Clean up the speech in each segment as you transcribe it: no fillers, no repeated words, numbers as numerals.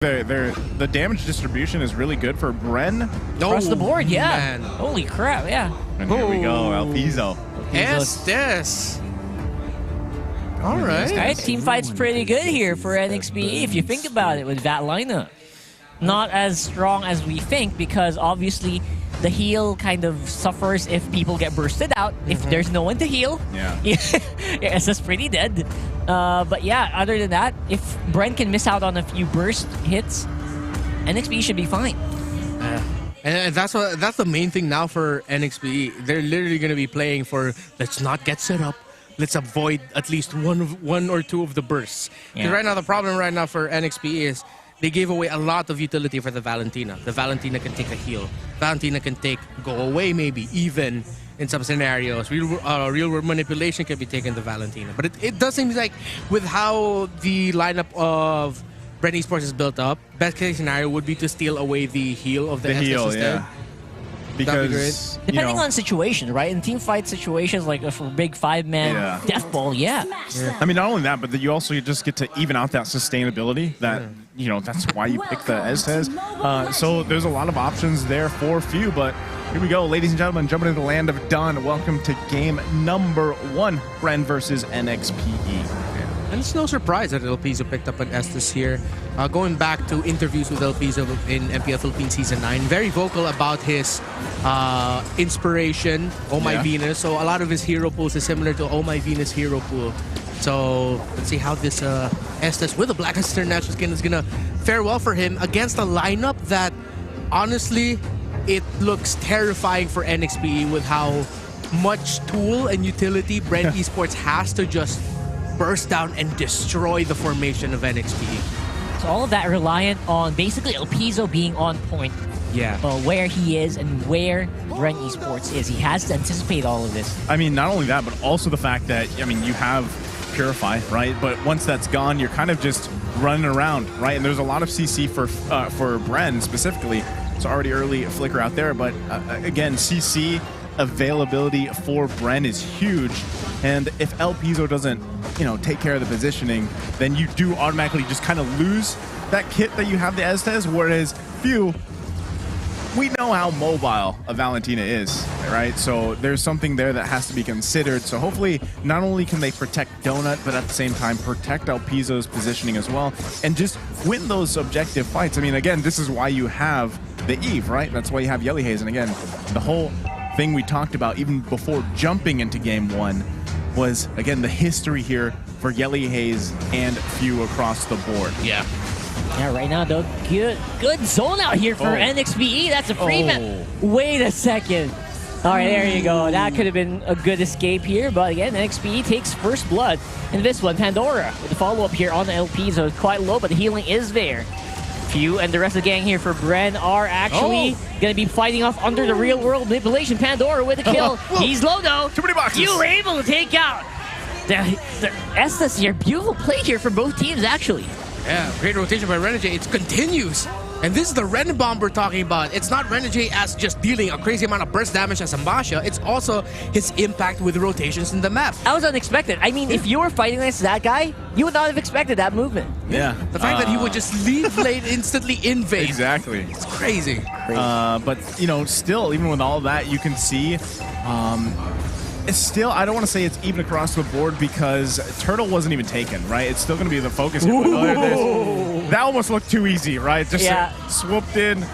The damage distribution is really good for BREN. Across the board, yeah. Man. Holy crap, yeah. And here we go, Alpizo. Estes. All right. Alright, team fight's pretty good here for NXP if you think about it with that lineup. Not as strong as we think because obviously the heal kind of suffers if people get bursted out. If there's no one to heal, it's just pretty dead. But yeah, other than that, if BREN can miss out on a few burst hits, NXP should be fine. And that's the main thing now for NXP. They're literally going to be playing for let's not get set up. Let's avoid at least one or two of the bursts. Because right now, the problem right now for NXP is they gave away a lot of utility for the Valentina. The Valentina can take a heal. Valentina can go away maybe, even in some scenarios. Real world manipulation can be taken to Valentina. But it does seem like with how the lineup of BREN Esports is built up, best case scenario would be to steal away the heal of the Estes instead. Because depending on situation, right? In team fight situations, like for big 5-man death ball, I mean, not only that, but you also just get to even out that sustainability. That that's why you pick the Estes. So there's a lot of options there for few. But here we go, ladies and gentlemen, jumping into the land of Dun. Welcome to game number 1, BREN versus NXPE. And it's no surprise that Alpizo picked up an Estes here. Going back to interviews with Alpizo in MPL Philippines Season 9, very vocal about his inspiration, Oh My Venus. So a lot of his hero pools is similar to Oh My Venus hero pool. So let's see how this Estes with the Black International skin is going to fare well for him against a lineup that, honestly, it looks terrifying for NXP with how much tool and utility BREN Esports has to just burst down and destroy the formation of NXP. So all of that reliant on basically Alpizo being on point. Where he is and where BREN Esports is. He has to anticipate all of this. I mean, not only that, but also the fact that, I mean, you have Purify, right? But once that's gone, you're kind of just running around, right? And there's a lot of CC for BREN specifically. It's already early flicker out there, but again, CC availability for BREN is huge. And if Alpizo doesn't, take care of the positioning, then you do automatically just kind of lose that kit that you have the Estes, whereas few, we know how mobile a Valentina is, right? So there's something there that has to be considered. So hopefully, not only can they protect Donut, but at the same time protect Alpizo's positioning as well, and just win those objective fights. I mean, again, this is why you have the Eve, right? That's why you have Yellyhaze. And again, the whole thing we talked about even before jumping into game 1 was, again, the history here for Yellyhaze and few across the board. Yeah, right now, though, good zone out here for NXPE. That's a free man. Wait a second. All right, there you go. That could have been a good escape here. But again, NXPE takes first blood in this one. Pandora with the follow-up here on the Alpizo. It's quite low, but the healing is there. Few and the rest of the gang here for BREN are actually going to be fighting off under the real-world manipulation. Pandora with a kill. He's low, though. Too many boxes. You were able to take out the Estes here. Beautiful play here for both teams, actually. Yeah, great rotation by Renegade. It continues. And this is the Ren Bomb we're talking about. It's not Renegade as just dealing a crazy amount of burst damage as Ambasha. It's also his impact with rotations in the map. That was unexpected. I mean, if you were fighting against that guy, you would not have expected that movement. Yeah. The fact that he would just leave lane instantly invade. Exactly. It's crazy. But, still, even with all of that, you can see it's still, I don't want to say it's even across the board because Turtle wasn't even taken, right? It's still going to be the focus here. That almost looked too easy, right? Just swooped in,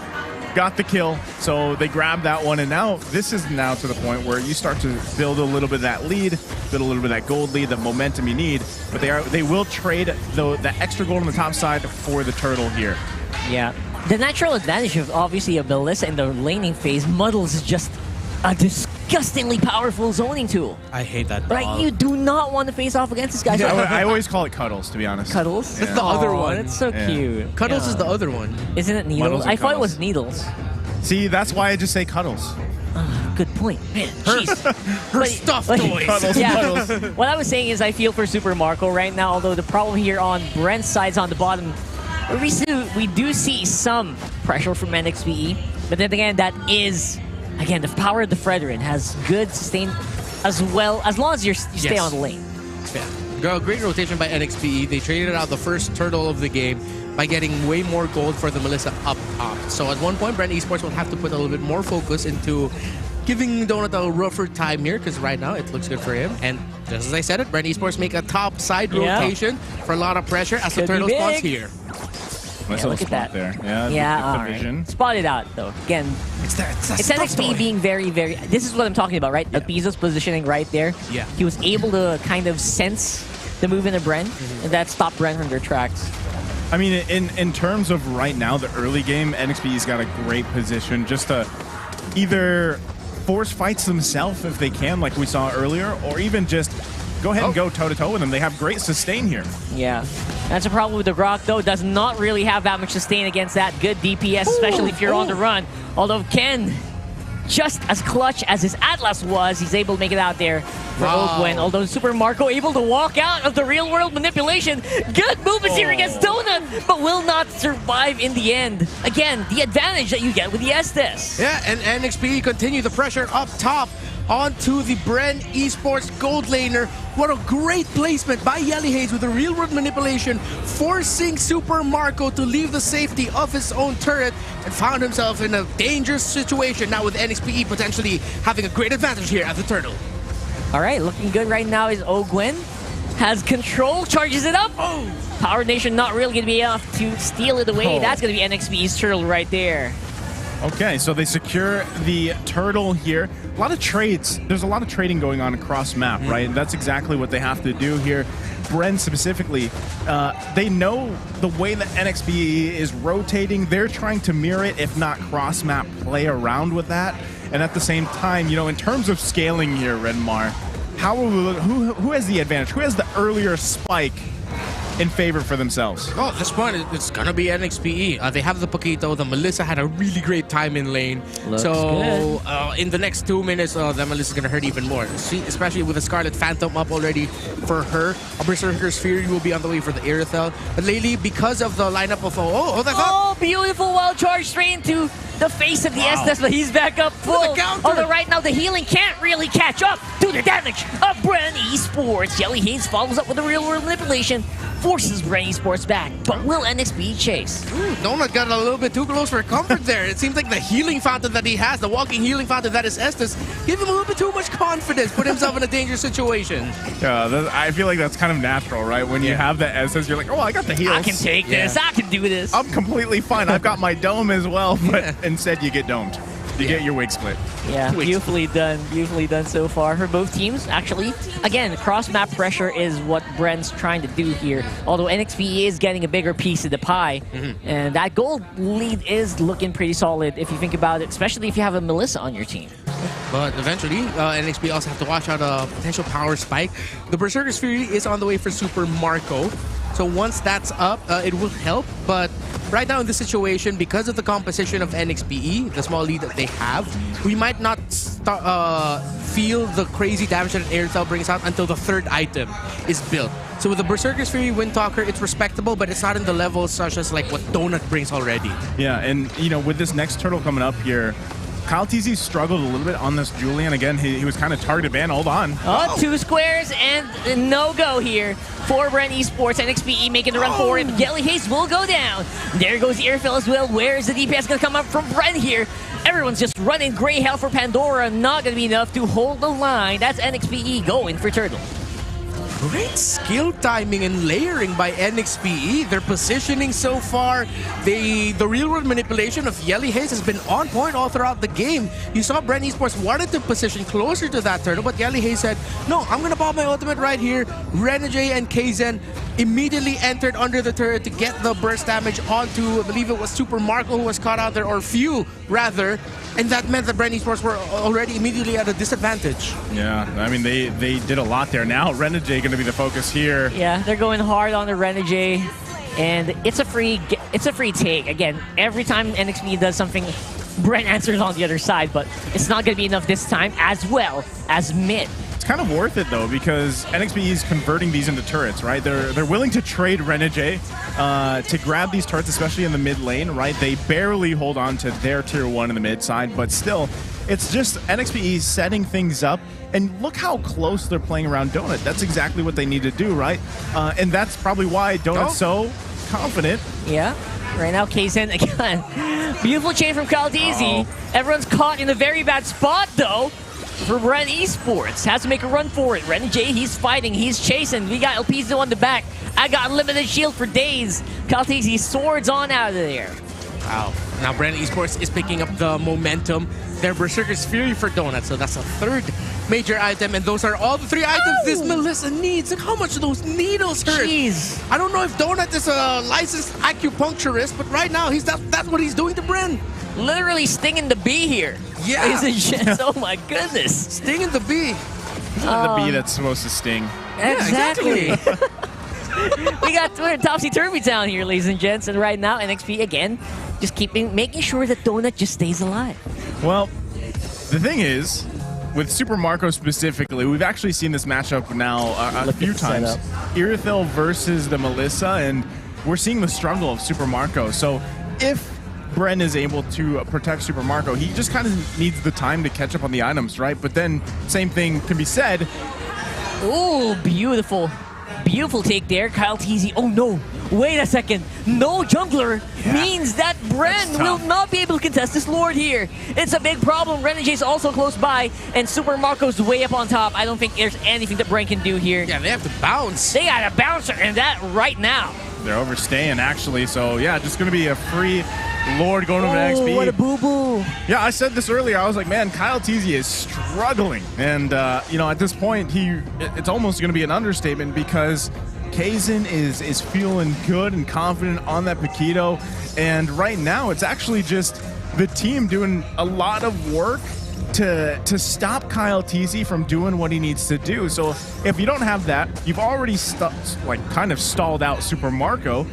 got the kill. So they grabbed that one, and now this is now to the point where you start to build a little bit of that lead, build a little bit of that gold lead, the momentum you need. But they will trade the extra gold on the top side for the Turtle here. Yeah. The natural advantage of obviously of Melissa in the laning phase, Muddles is just a disgustingly powerful zoning tool. I hate that. Right? You do not want to face off against this guy. I always call it Cuddles, to be honest. Cuddles? It's the other one. It's so cute. Cuddles is the other one. Isn't it Needles? I thought it was Needles. See, that's why I just say Cuddles. Good point. Man, her stuffed toys. Yeah. What I was saying is I feel for Super Marco right now, although the problem here on BREN's side's on the bottom. We do see some pressure from NXPE, but then again, that is... Again, the power of the Fredrin has good sustain as well, as long as you stay on the lane. Yeah. Great rotation by NXPE. They traded out the first Turtle of the game. by getting way more gold for the Melissa up top. So at one point, BREN Esports will have to put a little bit more focus into giving Donut a rougher time here, because right now it looks good for him. And just as I said it, BREN Esports make a top side rotation for a lot of pressure as the turtle spawns here. Nice look at that. There. Yeah, the vision. Spotted out, though. Again, it's NXP being very, very... This is what I'm talking about, right? Alpizo's positioning right there. Yeah. He was able to kind of sense the move in the BREN, and that stopped BREN from their tracks. I mean, in terms of right now, the early game, NXP's got a great position just to either force fights themselves if they can, like we saw earlier, or even just go ahead and go toe-to-toe with them. They have great sustain here. Yeah. That's a problem with the Grok, though. Does not really have that much sustain against that good DPS, especially if you're on the run. Although Ken, just as clutch as his Atlas was, he's able to make it out there for Ogwen. Although Super Marco able to walk out of the real-world manipulation. Good movements here against Donut, but will not survive in the end. Again, the advantage that you get with the Estes. Yeah, and NXP continue the pressure up top onto the BREN Esports gold laner. What a great placement by Yelly Hayes with a real-world manipulation, forcing Super Marco to leave the safety of his own turret and found himself in a dangerous situation now with NXPE potentially having a great advantage here at the turtle. All right, looking good right now is Ogwen. Has control, charges it up. Power Nation not really going to be enough to steal it away. That's going to be NXP's turtle right there. Okay, so they secure the turtle here. A lot of trades. There's a lot of trading going on across map, right? And that's exactly what they have to do here. BREN specifically, they know the way that NXP is rotating. They're trying to mirror it, if not cross-map play around with that. And at the same time, you know, in terms of scaling here, Renmar, who has the advantage? Who has the earlier spike in favor for themselves? Oh, at this point, it's gonna be NXPE. They have the Paquito. The Melissa had a really great time in lane. Looks so in the next 2 minutes, the Melissa's gonna hurt even more. Especially with the Scarlet Phantom up already for her. A Berserker's Fury will be on the way for the Irithel. But lately, because of the lineup of Beautiful wild charge straight into the face of the Estes, but he's back up full. Although right now the healing can't really catch up to the damage of BREN Esports. Yelly Hayes follows up with a real-world manipulation, forces BREN Esports back, but will NXP chase? Donut got a little bit too close for comfort there. It seems like the healing fountain that he has, the walking healing fountain that is Estes, give him a little bit too much confidence, put himself in a dangerous situation. Yeah, I feel like that's kind of natural, right? When you have the Estes, you're like, oh, I got the heals. I can take this. I can do this. I'm completely fine. I've got my dome as well, but instead you get domed. You get your wig split. Yeah, beautifully done so far for both teams. Actually, again, cross-map pressure is what BREN's trying to do here. Although NXP is getting a bigger piece of the pie. And that gold lead is looking pretty solid if you think about it, especially if you have a Melissa on your team. But eventually, NXP also have to watch out a potential power spike. The Berserker's Fury is on the way for Super Marco. So once that's up, it will help. But right now in this situation, because of the composition of NXPE, the small lead that they have, we might not feel the crazy damage that Airtel brings out until the third item is built. So with the Berserker's Fury Windtalker, it's respectable, but it's not in the levels such as like what Donut brings already. Yeah, and you know, with this next turtle coming up here, Kyle TZ struggled a little bit on this Julian. Again, he was kind of targeted ban. Hold on. 2 squares and no-go here for BREN Esports. NXPE making the run for him. Yelly Hayes will go down. There goes the airfill as well. Where is the DPS going to come up from BREN here? Everyone's just running Grey Hell for Pandora. Not going to be enough to hold the line. That's NXPE going for Turtle. Great skill timing and layering by NXPE. Their positioning so far, the real-world manipulation of Yelly Hayes has been on point all throughout the game. You saw BREN Esports wanted to position closer to that turtle, but Yelly Hayes said, no, I'm going to pop my ultimate right here. Renegade and Kaizen immediately entered under the turret to get the burst damage onto, I believe it was Super Marco who was caught out there, or Few rather, and that meant that BREN Esports were already immediately at a disadvantage. Yeah, I mean, they did a lot there. Now Renegade going to be the focus here. Yeah, they're going hard on the Renegade, and it's a free take. Again, every time NXP does something, BREN answers on the other side, but it's not going to be enough this time, as well as mid. It's kind of worth it though, because NXP is converting these into turrets, right? They're willing to trade Renegade to grab these turrets, especially in the mid lane, right? They barely hold on to their tier 1 in the mid side, but still, it's just NXP setting things up. And look how close they're playing around Donut. That's exactly what they need to do, right? And that's probably why Donut's so confident. Yeah. Right now, Kaysen again. Beautiful chain from Caldeezy. Everyone's caught in a very bad spot, though, for BREN Esports. Has to make a run for it. Ren J, he's fighting. He's chasing. We got Elpizo on the back. I got unlimited shield for days. Caldeezy swords on out of there. Wow. Now BREN Esports is picking up the momentum. Their Berserker's Fury for Donut, so that's a third major item, and those are all the 3 items this Melissa needs. Look how much those needles hurt. Jeez. I don't know if Donut is a licensed acupuncturist, but right now that's what he's doing to BREN. Literally stinging the bee here. Yeah. Ladies and gents, oh my goodness. Stinging the bee. The bee that's supposed to sting. Exactly. We're in Topsy-Turvy Town here, ladies and gents, and right now NXP again just making sure that Donut just stays alive. Well, the thing is, with Super Marco specifically, we've actually seen this matchup now a few times. Irithel versus the Melissa, and we're seeing the struggle of Super Marco. So if BREN is able to protect Super Marco, he just kind of needs the time to catch up on the items, right? But then, same thing can be said. Oh, beautiful. Beautiful take there. Caldeezy. Oh no. Wait a second. No jungler means that BREN will not be able to contest this Lord here. It's a big problem. Renegade is also close by, and Super Marco's way up on top. I don't think there's anything that BREN can do here. Yeah, they have to bounce. They got a bouncer, and that right now. They're overstaying, actually. So, yeah, just going to be a free Lord going over to NXP. Oh, what a boo-boo. Yeah, I said this earlier. I was like, man, Caldeezy is struggling. And, you know, at this point, it's almost going to be an understatement because Kaysen is feeling good and confident on that Paquito. And right now, it's actually just the team doing a lot of work to stop Caldeezy from doing what he needs to do. So if you don't have that, you've already kind of stalled out Super Marco.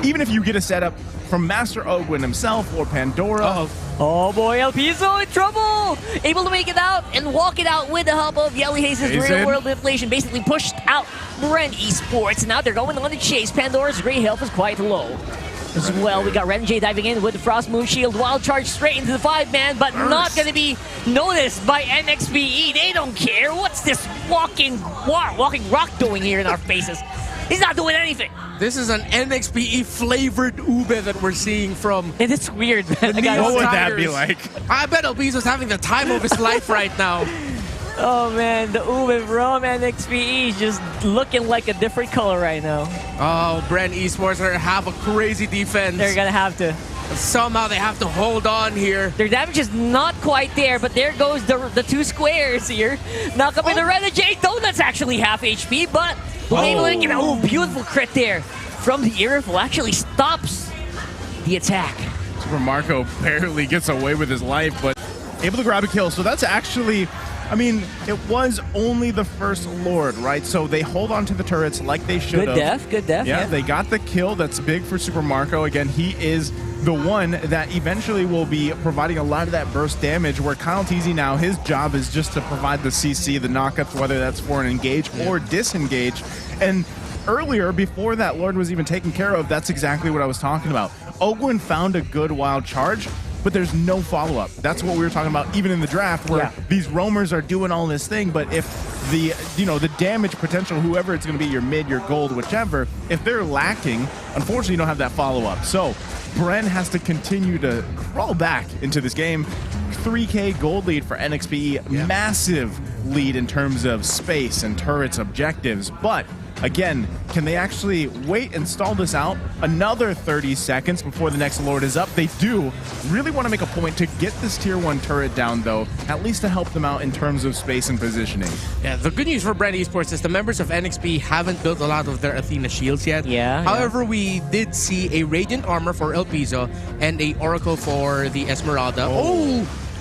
Even if you get a setup from Master Ogwin himself or Pandora. Oh boy, Elpizo in trouble! Able to make it out and walk it out with the help of Yelly Haze's real world inflation. Basically pushed out BREN Esports. Now they're going on the chase. Pandora's great health is quite low. As well, we got Ren J diving in with the Frost Moon Shield. Wild charge straight into the 5-man, but not going to be noticed by NXPE. They don't care. What's this walking rock doing here in our faces? He's not doing anything. This is an NXPE flavored Ube that we're seeing from. And it's weird, man. What would that be like? I bet Elpizo's having the time of his life right now. Oh man, the Ube from NXPE is just looking like a different color right now. Oh, BREN Esports have a crazy defense. They're gonna have to. Somehow they have to hold on here. Their damage is not quite there, but there goes the 2 squares here. Knock up in the Renegade. Donut's actually half HP, but beautiful crit there from the Irithel. Actually stops the attack. Super Marco barely gets away with his life, but able to grab a kill. So that's actually, I mean, it was only the first Lord, right? So they hold on to the turrets like they should have. Good death. Yeah, they got the kill. That's big for Super Marco. Again, he is the one that eventually will be providing a lot of that burst damage, where Caldeezy now, his job is just to provide the CC, the knockups, whether that's for an engage or disengage. And earlier, before that Lord was even taken care of, that's exactly what I was talking about. Ogwin found a good wild charge, but there's no follow-up. That's what we were talking about even in the draft, where these roamers are doing all this thing, but if the damage potential, whoever it's going to be, your mid, your gold, whichever, if they're lacking, unfortunately you don't have that follow-up. So BREN has to continue to crawl back into this game. 3K gold lead for NXPE, massive lead in terms of space and turrets objectives, but again, can they actually wait and stall this out another 30 seconds before the next Lord is up? They do really want to make a point to get this tier 1 turret down, though, at least to help them out in terms of space and positioning. Yeah, the good news for BREN Esports is the members of NXP haven't built a lot of their Athena shields yet. However, we did see a Radiant Armor for Elpizo and a Oracle for the Esmeralda.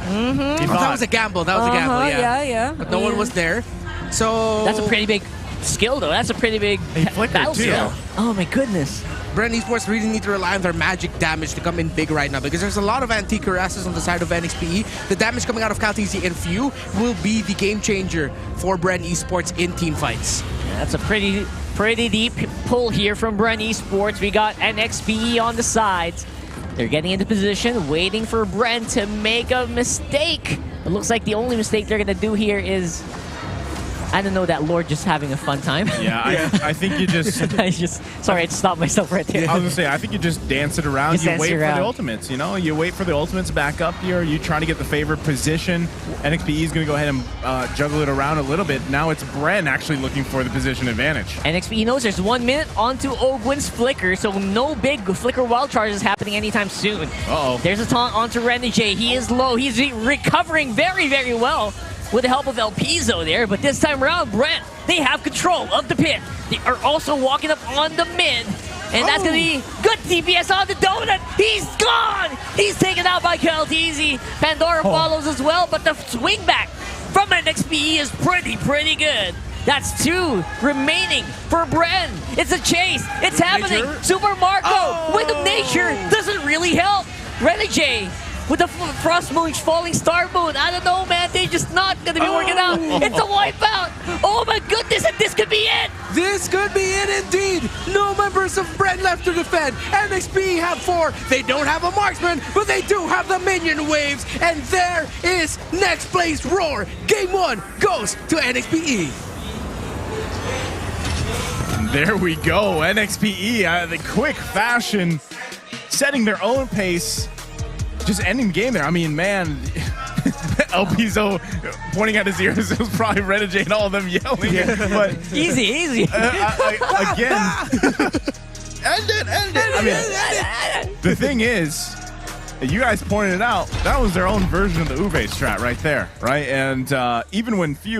That was a gamble. Yeah. But no one was there. So that's a pretty big skill, though. That's a pretty big battle skill. Oh my goodness. BREN Esports really need to rely on their magic damage to come in big right now, because there's a lot of anti-cuirasses on the side of NXPE. The damage coming out of Caldeezy and Few will be the game changer for BREN Esports in team fights. Yeah, that's a pretty deep pull here from BREN Esports. We got NXPE on the sides. They're getting into position, waiting for BREN to make a mistake. It looks like the only mistake they're going to do here is I don't know, that Lord just having a fun time. Yeah, I think you just... Sorry, I stopped myself right there. I was going to say, I think you just dance it around. Just you dance wait it for around. the ultimates, you know? You wait for the ultimates back up here. You try to get the favored position. NXPE is going to go ahead and juggle it around a little bit. Now it's BREN actually looking for the position advantage. NXPE knows there's 1 minute onto Ogwin's Flicker, so no big Flicker wild charges happening anytime soon. Uh-oh. There's a taunt onto Renegade. He is low. He's recovering very, very well with the help of El Pizo there, but this time around, BREN, they have control of the pit. They are also walking up on the mid, and that's going to be good DPS on the Donut. He's gone! He's taken out by Kalteezy. Pandora follows as well, but the swing back from NXPE is pretty good. That's 2 remaining for BREN. It's a chase. It's happening. Super Marco with the nature doesn't really help. Renegade with the Frost Moon, Falling Star Moon. I don't know, man. They just not going to be working out. It's a wipeout. Oh my goodness, and this could be it. This could be it indeed. No members of BREN left to defend. NXP have 4. They don't have a marksman, but they do have the minion waves. And there is next place Roar. Game 1 goes to NXPE. There we go. NXPE, the quick fashion, setting their own pace. Just ending the game there. I mean, man, El Pizo pointing at his ears. It was probably Renegade and all of them yelling. But Easy. again, end it. I mean, the thing is, you guys pointed it out, that was their own version of the Uve strat right there, right? And even when few